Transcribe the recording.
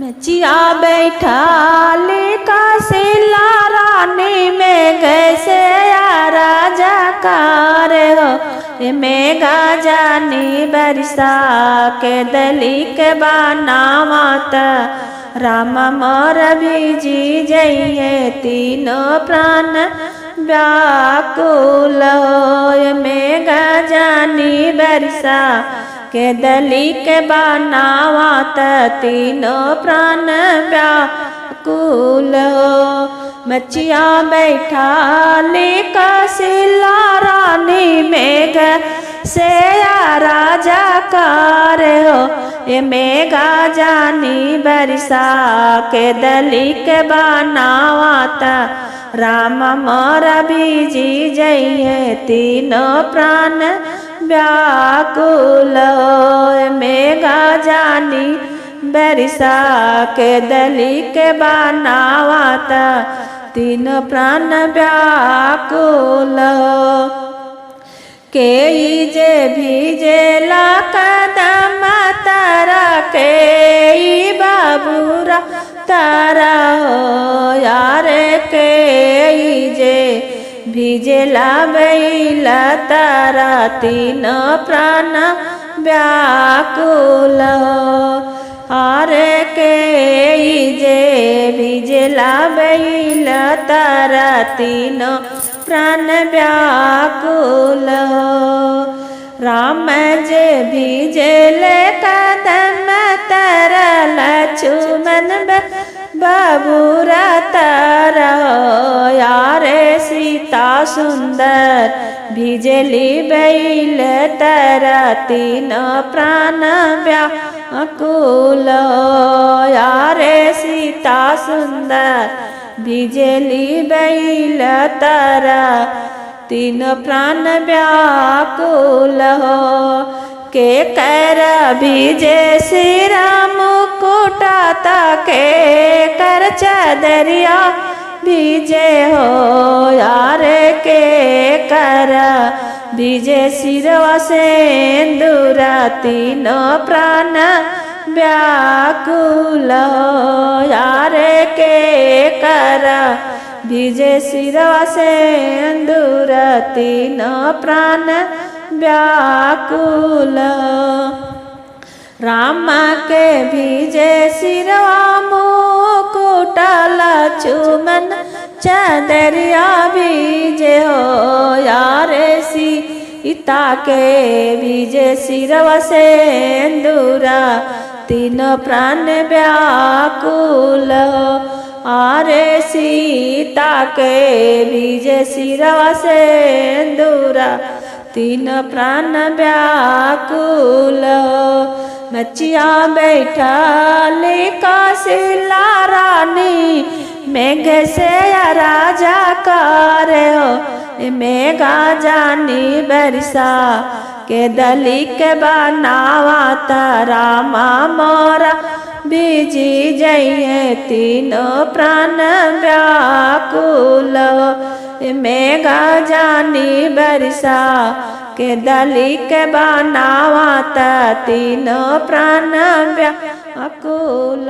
मचिया बैठा लेका सिला रानी में गैसे या राजा कार हो मेघा जानी बरसा के दली के बनावत राम मोर भीजी जइए तीनों प्राण व्याकुल हो मेघा जानी बरसा के दली के बनावत तीनों प्राण व्याकुल हो मचिया बैठा लेका सिला रानी मेघ से या राजा कार हो ये मेघा जानी बरसा के दली के बनावत राम मोर भीजी जइए तीनों प्राण व्याकुल हो मेघा जानी बरसा के दली के बनावत तीन प्राण व्याकुल हो के जे भीजेला कदम तारा के बाबूरा तारा हो यार के जे भीजेला बैला तारा तीन प्राण व्याकुल हो आर के जे भीजेला बैला तारा तीन प्राण व्याकुल हो राम जे भीजेले कदम तारा लक्ष्मण बाबूरा तारा हो यार सीता सुंदर भीजली बैल तारा तीन प्राण व्याकुल हो यार सीता सुंदर भीजली बैल तारा तीन प्राण व्याकुल हो के कर भीजे सिरा मुकुटाता के कर चदरिया भीजे हो यार के कर भीजे सिरवा सेंदूरा तीन प्राण व्याकुल हो यार के कर भीजे सिरवा सेंदूरा तीन प्राण व्याकुल राम के भीजे सिरवा मुकुटल चुमन चदरिया भीजे हो यार सीता के भीजे सिरवा सेंदूरा तीन प्राण व्याकुल हो आरे सीता के भीजे सिरवा सेंदूरा तीन प्राण व्याकुल हो मचिया बैठा लेका सिला रानी मेघ से या राजा कार हो मेघा जानी बरसा के दली के बनावत रामा मोरा बीजी जइए तीनों प्राण व्याकुल मेघा जानी बरसा के दली के बनावत तीनों प्राण व्याकुल।